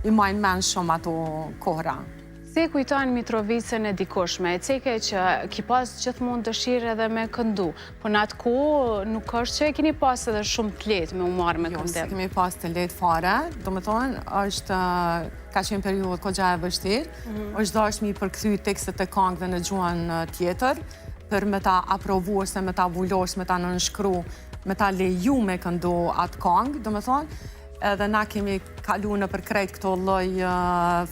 i majnë men shumë ato kohra. Si e kujtojnë Mitrovicën e dikushme, e ceke që ki pas gjithmonë dëshirë edhe me këndu, po në atë kohë nuk është që e keni pas edhe shumë të letë me u marrë me këndim? Jo, se kemi pas të letë fare, do me thonë, është ka qenë periudhë kogja e vështirë, është dashtë mi përkthy tekstet e këngëve në gjuhën tjetër, për me ta aprovu ose me ta vullosh, me ta nënshkru, me ta leju me këndu atë këngë, do me thonë, edhe na kemi kalu në për krejt këto lloj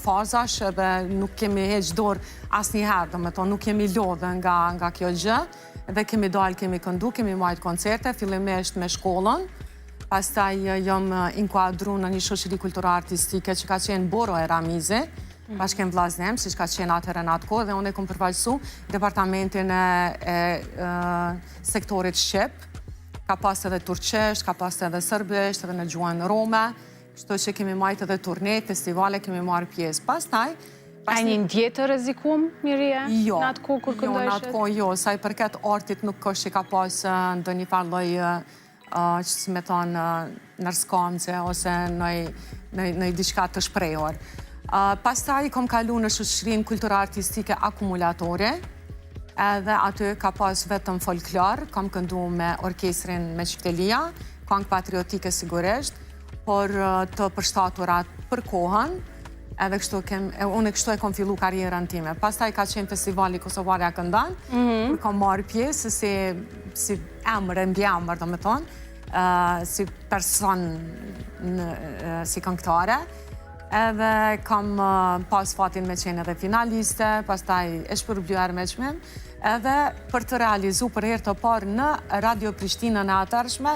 fazash edhe nuk kemi heq dorë asnjëherë, do me thonë, nuk kemi lodhe nga kjo gjë, edhe kemi dalë, kemi këndu, kemi majtë koncerte, fillimisht me shkollën, pastaj jam inkuadru në një shoqëri kulturore-artistike që ka qenë Boro e Ramizi, bashkën Vllaznem, si që ka qenë atëherë në atë kohë, dhe unë e kom përfaqësu departamentin e sektorit Shqip. Ka pas edhe turqesht, ka pas edhe sërbisht, edhe në gjuhën rome, kështu që kemi majtë edhe turne, festivale, kemi marrë pjesë. Pastaj... A një ndjetë të rrezikum, Miria? Jo, në atë kohë kur këndojshet? Jo, në atë kohë jo, sa i përket artit nuk është që ka pas ndë një farë lloj, që si me thonë, nërskamce, ose në diçka të shprehur. Pastaj kom kalu në shoqërinë kulturore-artistike Akumulatore, edhe aty ka pas vetëm folklor, kam këndu me orkestrin me Qiftelia, këngë patriotike sigurisht, por të përshtaturat për kohën, edhe unë kështu e kom fillu karierën time. Pastaj ka qenë festivali Kosovarja Këndan, kur kam marrë pjesë si emër, e mbiemër, do me thonë, si person, si këngëtare, edhe kam pas fatin me qenë edhe finaliste, pastaj e shpërbluar me çmim, edhe për të realizu për herë të parë në Radio Prishtinën e atërshme,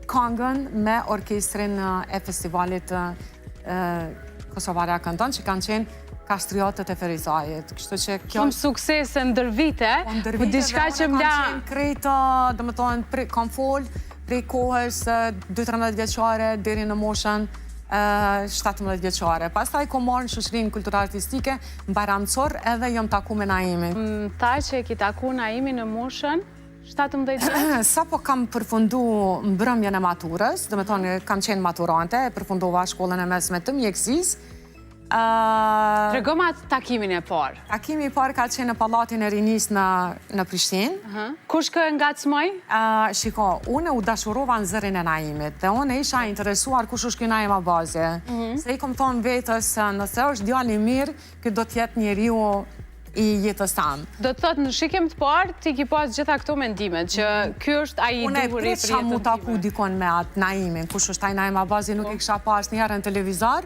këngën me orkestrin e festivalit Kosovarja Këndon, që kanë qenë Kastriotët e Ferizajit. Shumë suksese ndër vite, po diçka që m'la... Kanë qenë krejtë, do më thonë, kam folë prej kohës 12-13 vjeqare deri në moshën 17 vjeqare. Pastaj kom marrë në shoqërinë kulturore-artistike në Bajramcor edhe jam taku me Naimin. Tha që e ki taku Naimin në moshën 17 vjeqare? Sa po kam përfundu mbrëmjen e maturës, dhe me thonë kam qenë maturante, përfundova shkollën e mesme të mjekësisë. Tregoma takimin e parë. Takimi i parë ka qenë në Pallatin e Rinisë në Prishtinë. Kush kë ngacmoj? Shiko, unë u dashurova në zërin e Naimit, dhe unë isha interesuar kush është ky Naim Abazi. Se i kom thonë vetës, nëse është djalë i mirë, ky do t'jetë njeriu i jetës tamë. Do të thotë në shikim të parë, ti ki pas gjitha këto mendimet, që ky është ai i duhur për jetën time. Unë e mu taku dikon me atë Naimin, kush është ai Naim Abazi, nuk e kisha pas njëherë në televizor,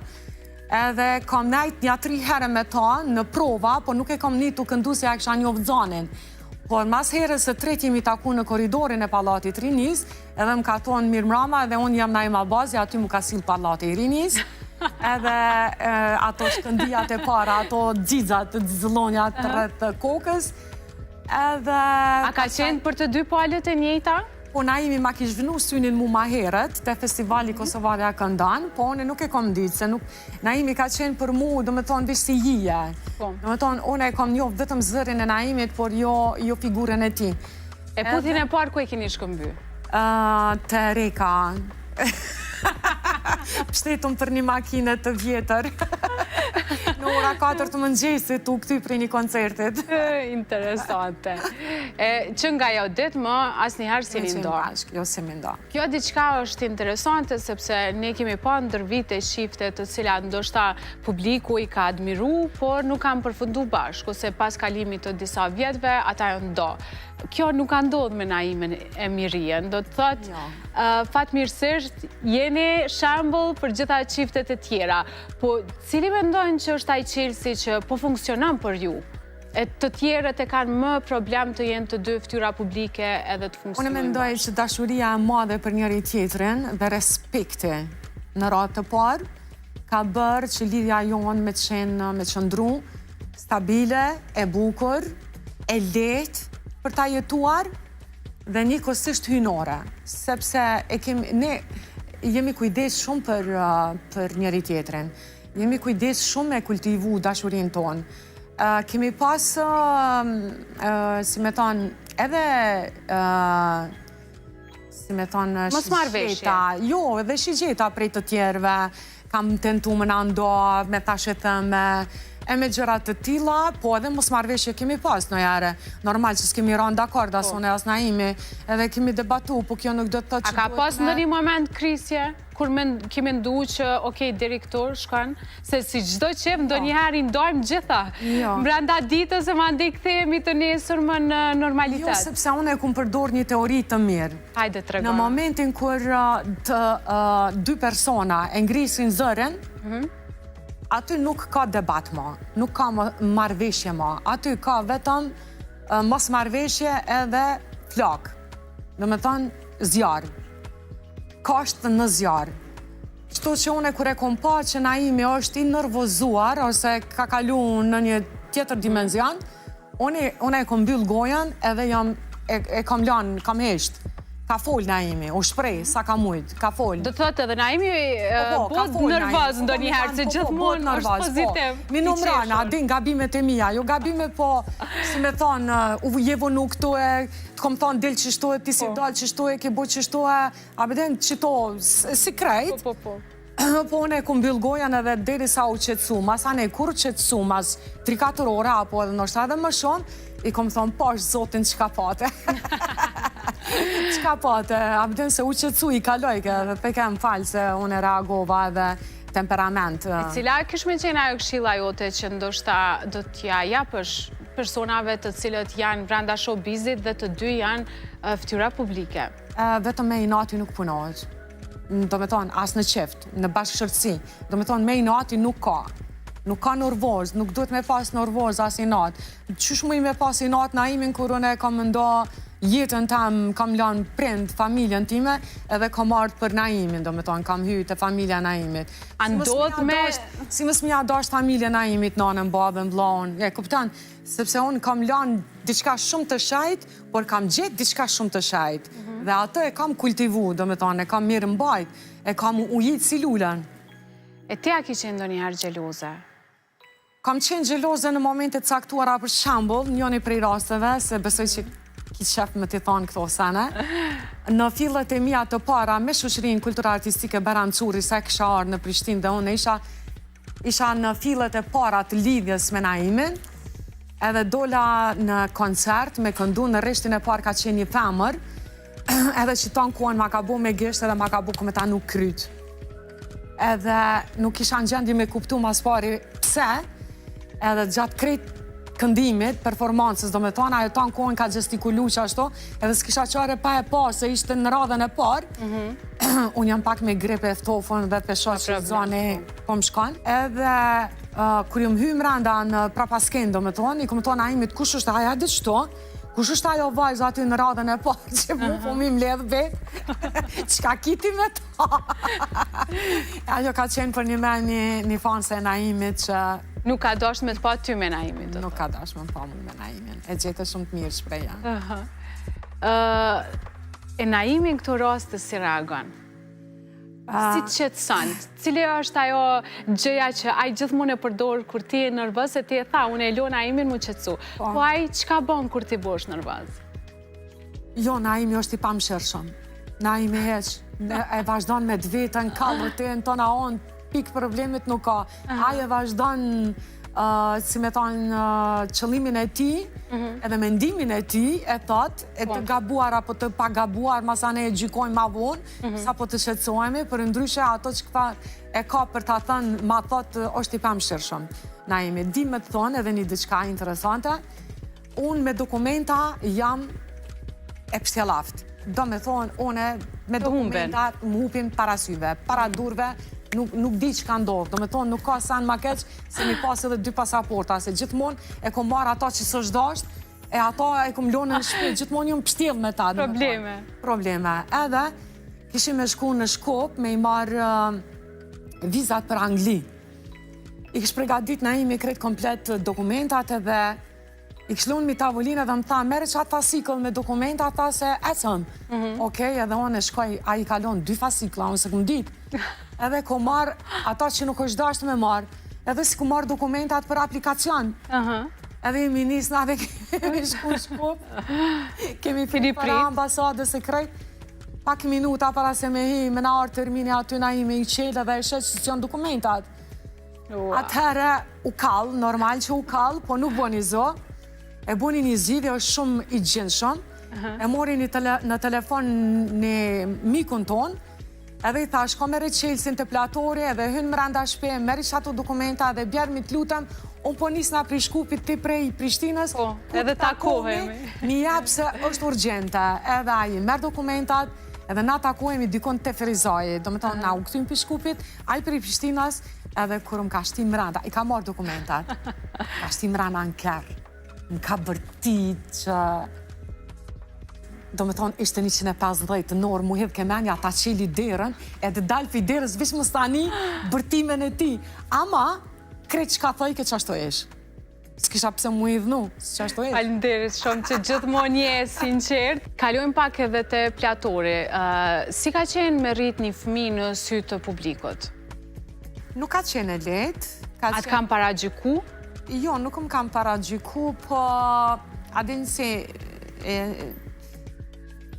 edhe kam nejt një 3 herë me ta në prova, por nuk e kam një të këndu se ja kisha njoftë zonin. Por mas herës së tretë jemi taku në koridorin e Pallatit Rinis, edhe më ka thonë mirë mrama, edhe unë jam Naim Abazi, aty mu ka sill Pallati Rinis, edhe ato shkëndijat e para, ato xixat, xixëllonjat rreth kokës, edhe... A ka qenë për të dy palët e njëjta? Po Naimi ma kish vënu synin mu ma herët, te festivali Kosovarja Këndan, po unë nuk e kom ditë, se nuk... Naimi ka qenë për mu, do me thonë, vishë si jije. Do me thonë, unë e kom njohë vetëm zërin e Naimit, por jo figurën e ti. E putin e parë ku e keni shkëmby? Te Reka. Pështetëm për një makinë të vjetër. Në ora 4 të mëngjesit u këty për një koncertit. Interesante. Që nga jo ditë më, asnjëherë si një ndo. Jo, si një ndo. Kjo diçka është interesante, sepse ne kemi pa ndër vite shifte të cilat ndoshta publiku i ka admiru, por nuk kam përfundu bashkë, ose pas kalimit të disa vjetëve, ata jo ndo. Kjo nuk ka ndodhë me Naimin e Mirien, do të thotë, fatmirësisht, jeni shembull për gjitha çiftet e tjera, po cili mendojnë që është ai çelësi që po funksionon për ju? E të tjerët e kanë më problem të jenë të dy fytyra publike edhe të funksionojnë? Unë mendoj që dashuria e madhe për njëri tjetrin dhe respekti në radhë të parë ka bërë që lidhja jonë me qëndru stabile, e bukur, e lehtë për ta jetuar dhe një kosisht hynore, sepse ne jemi kujdes shumë për njëri tjetrin, jemi kujdes shumë me kultivu dashurin tonë. Kemi pas, si me thonë, edhe, si me thonë, mos marrëveshje. Jo, edhe shigjeta prej të tjerve, kam tentu më nando me tashetëm e me gjërat të tilla, po edhe mos marrëveshje kemi pas në jare. Normal që s'kemi rënë dakord as unë as Naimi, edhe kemi debatu, po kjo nuk do të thotë që... A ka pas në një moment krisje, kur kemi ndu që, okej, deri këtu shkon, se si çdo qef, ndonjëherë i ndojmë gjitha. Brenda ditës e mandej kthehemi të nesër më në normalitet. Jo, sepse unë e kum përdor një teori të mirë. Hajde tregon. Në momentin kur dy persona e ngrisin zërin, aty nuk ka debat ma, nuk ka marrëveshje ma, aty ka vetëm mos marrëveshje edhe flak. Do me thonë zjarë, kasht në zjarë. Qëto që une kur e kom pa që Naimi është i nervozuar, ose ka kalu në një tjetër dimenzion, une e kom byll gojen edhe e kam lanë, kam hesht. Ka fol Naimi, u shprej, sa ka mujt, ka fol. Do të thotë edhe Naimi bod nervoz ndonjëherë, se gjithmonë është pozitiv. Mi numrana, din gabimet e mija, jo gabime po, si me thonë, u jevo nuk këto e, të kom thonë del që shto e, ti si dal që shto e, ke bo që shto e, a beden që to, si krejt. Po une e kum byll gojan edhe deri sa u qetsu, mas ane kur qetsu, mas 3-4 ore, apo edhe nështë edhe më shumë, i kom thonë, pash zotin që ka pate. Qka pate, a bden se u qetsu i kalojke, dhe peke më falë se unë e reagova edhe temperament. Cila kish me qenë ajo këshilla jote që ndoshta do t'ja japësh personave të cilët janë brenda showbizit dhe të dy janë fytyra publike? Vetëm me inati nuk punohet. Do me thonë, as në qeft, në bashkëshërtësi. Do me thonë, me inati nuk ka. Nuk ka nervoz, nuk duhet me pas nervoz as inat. Qysh mu i me pas inat Naimin kur unë e kam ndo jetën tam, kam lanë prind, familjen time, edhe kam ardhë për Naimin, do me thonë, kam hyjë të familja Naimit. A ndodh me... Si mës mja dasht familja Naimit, nanën, babën, vlaun, e kuptan, sepse unë kam lanë diçka shumë të shajt, por kam gjetë diçka shumë të shajt. Dhe atë e kam kultivu, do me thonë, e kam mirë mbajt, e kam ujitë si lullën. E te a ki qenë ndonjëherë xheloze? Kam qenë xheloze në momentet caktuara për shembull, njëri prej rasteve, se besoj që ki qef me t'i thonë këto sene. Në fillet e mia të para me shoqërinë kulturore artistike Berancuri, se kisha ardhur në Prishtinë dhe unë isha në fillet e para të lidhjes me Naimin, edhe dola në koncert me këndu në rreshtin e parë ka qenë një femër, edhe që tonë kuan ma ka bu me gisht edhe ma ka bu këme ta nuk kryt. Edhe nuk isha në gjendje me kuptu mas pari pse, edhe gjatë krejt këndimit, performancës, do me thonë, ajo tonë kuan ka gestikulu që ashtu, edhe s'kisha qare pa e pa, se ishte në radhën e parë, unë jam pak me grip e ftofën dhe pesho që zone po më shkon, edhe kur ju më hymë randa në prapasken, do me thonë, i këmë thonë Naimit, kush është aja dhe qëto, kush është ajo vajzë aty në radhën e parë, që mu po mi mledhë vetë, qka kiti me ta. Ajo ka qenë për një fanse e Naimit që... Nuk ka dasht me të pa ty me Naimin? Nuk ka dasht me të pa me Naimin, e gjete shumë të mirë shpreja. E Naimin këto raste si reagon? Si të qetëson? Cili është ajo gjëja që ai gjithmonë e përdor kur ti e nervoz, e ti e tha, unë e lo Naimin mu qetësu. Po ai çka bën kur ti bosh nervoz? Jo, Naimi është i pamshirshëm. Naimi heq, e vazhdon me të vetën, kallët e në tona onë, pikë problemit nuk ka. Ai e vazhdon, si me thonë, qëllimin e ti, edhe mendimin e ti, e thot, e të gabuar apo të pagabuar, masane e gjykojmë ma vonë, sa po të shqetësohemi, për ndryshe ato që e ka për të thënë, ma thot, është i pamshirshëm. Naimi, di me të thonë edhe një diçka interesante, unë me dokumenta jam e pështjelaft. Do me thonë, unë me dokumenta më hupin para syve, para durve, nuk di që ka ndodhë, do me thonë nuk ka sen ma keq se mi pas edhe 2 pasaporta, se gjithmonë e kom marrë ata që së shdasht, e ata e kom lonë në shpit, gjithmonë ju më pështjel me ta. Probleme. Edhe, kishim me shku në Shkop me i marrë vizat për Angli. I kish pregadit Naimi krejt komplet dokumentat edhe i kish lunë mi tavolinë edhe më tha, mere që atë fasikëll me dokumentat, ta se ecëm. Okej, edhe unë e shkoj, a i kalon 2 fasikëlla, unë se këm ditë. Edhe ko marë ata që nuk është dashtë me marë, edhe si ku marë dokumentat për aplikacion. Edhe i minis nave kemi shku Shkup, kemi filip për ambasadës e krejt. pak minuta para se me hi, me na arë termini aty na hi me i qelë dhe e shetë që janë dokumentat. Atëherë u kallë, normal që u kallë, po nuk boni zo, e boni një zgjidhje është shumë i gjendshëm, e mori në telefon në mikun ton, edhe i thash, ko mere qelësin të platori, edhe hynë mranda shpe, meri shato dokumenta, edhe bjerë mi të lutem, unë po nisë nga prej Shkupit ti prej Prishtinës, edhe takohemi. Mi jepë se është urgjente, edhe aji merë dokumentat, edhe na takohemi dikon të Ferizaj, do me thonë na u këtym për Shkupit, aji prej Prishtinës, edhe kur më ka shti mranda, i ka marrë dokumentat, ka shti mranda në kërë, më ka bërtit që, do me thonë, ishte 150 në orë, mu hedhë kemenja, ta qeli derën, edhe dalë për derës, vish më stani bërtimen e ti. Ama, kretë që ka thoi, këtë që ashtu ishë. S'kisha pëse mu hedhë nu, që ashtu ishë. Falenderit shumë që gjithmonë je sinqert. Kalojmë pak edhe të platori. Si ka qenë me rrit një fëmi në sy të publikut? Nuk ka qenë e letë. Atë kam paragjyku? Jo, nuk më kam paragjyku, po adin si...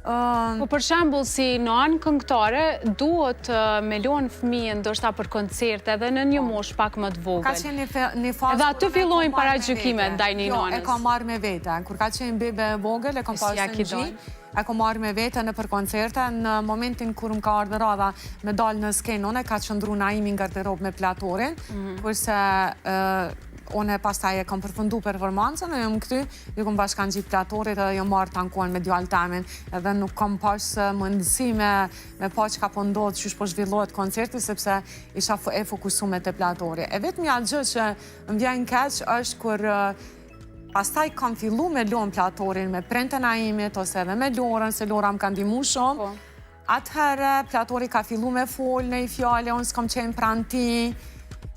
Po për shembull, si në anë këngëtare, duhet me lonë fëmijën ndoshta për koncerte edhe në një moshë pak më të vogël. Ka qenë një fazë... Edhe aty fillojnë paragjykime ndaj një Jo, nënës. e ka marrë me vete. Kur ka qenë bebe vogël, e kam pasë në gji, e ka marrë me vete në për koncerte. Në momentin kur më ka ardhë radha me dalë në skenone, ka qëndru Naimi në garderob me platorin, kurse one pastaj e kam përfundu performancën, e jam këty, ju kom bashkan gjitë platorit edhe jo marrë tankuan me djallë temin, edhe nuk kom pasë mundësi me pa që ka po ndodhë që po zhvillohet koncerti, sepse isha e fokusume të platorit. E vetë mja gjë që më vjen keq është kur pastaj kam fillu me lonë platorin, me prente Naimit, ose edhe me Lorën, se Lora më ka ndihmu shumë. Atëherë, platori ka fillu me folë në i fjale, unë s'kom qenë pranë ti,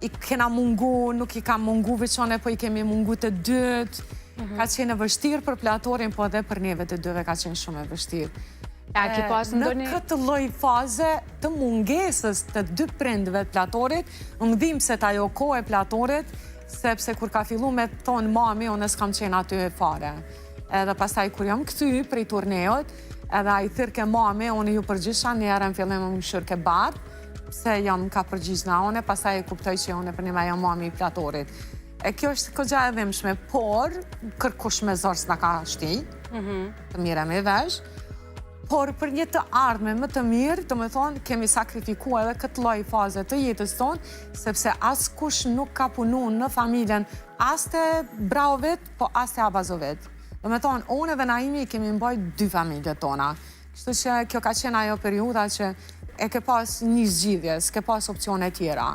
i kena mungu, nuk i kam mungu veçone, po i kemi mungu të dytë. Ka qenë e vështirë për platorin, po edhe për neve të dyve ka qenë shumë e vështirë. Në këtë lloj faze të mungesës të dy prindëve të platorit, më dhim se ta jo kohë e platorit, sepse kur ka fillu me thonë mami, unë s'kam qenë aty e fare. Edhe pastaj kur jam këty prej turneot, edhe a i thirke mami, unë ju përgjisha njerë në fillim më shërë ke barë, se jam ka përgjigj në one, pasaj e kuptoj që one për një me jam mami i platorit. E kjo është këgja e dhimshme, por kërkush me zorë s'na ka shti, të mire me vesh, por për një të ardhme më të mirë, të me thonë, kemi sakrifikua edhe këtë lloj faze të jetës tonë, sepse as kush nuk ka punu në familjen, as të Braovit, po as të Abazovit. Të me thonë, unë edhe Naimi kemi mbajt 2 familje tona. Kështu që kjo ka qenë ajo periuda që e ke pas një zgjidhje, s'ke pas opcione tjera.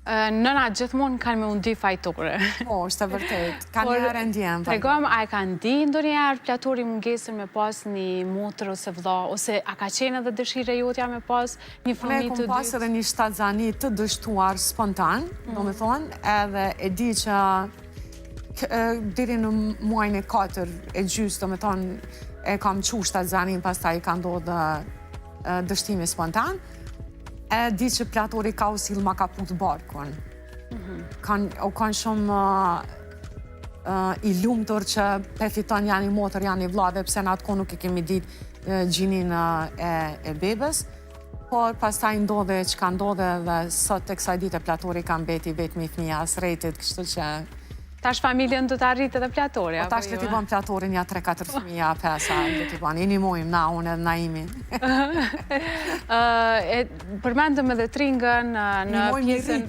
Nëna gjithmonë kanë me undi fajtore. Po, është e vërtet. Ka njerë e ndjenë. Tregom, a e ka ndi ndonjëherë platori mungesën me pas një motër ose vëlla, ose a ka qenë edhe dëshire jotja me pas një fëmijë të dytë? Ne kom pas edhe një shtatzani të dështuar spontan, do me thonë, edhe e di që diri në muajnë e 4 e gjysë, do me thonë, e kam qu shtatzanin, pas ta i ka ndodhë dështimi spontan, e di që platori ka usil ma ka putë barkun. O kanë shumë i lumëtur që pe fiton janë i motër, janë i vlave, pse në atë ko nuk i kemi ditë gjinin e bebes, por pas ta i ndodhe që ka ndodhe dhe sot të kësaj dite platori ka mbeti vetëm i fëmija sretit, kështu që... Tash familjen do të arritë edhe platori, apo jo? Tash të t'i bon platorin ja 3-4 fëmija, 5, do t'i bon, i një mojmë na, unë edhe Naimi. Përmendëm edhe Tringën në pjesën...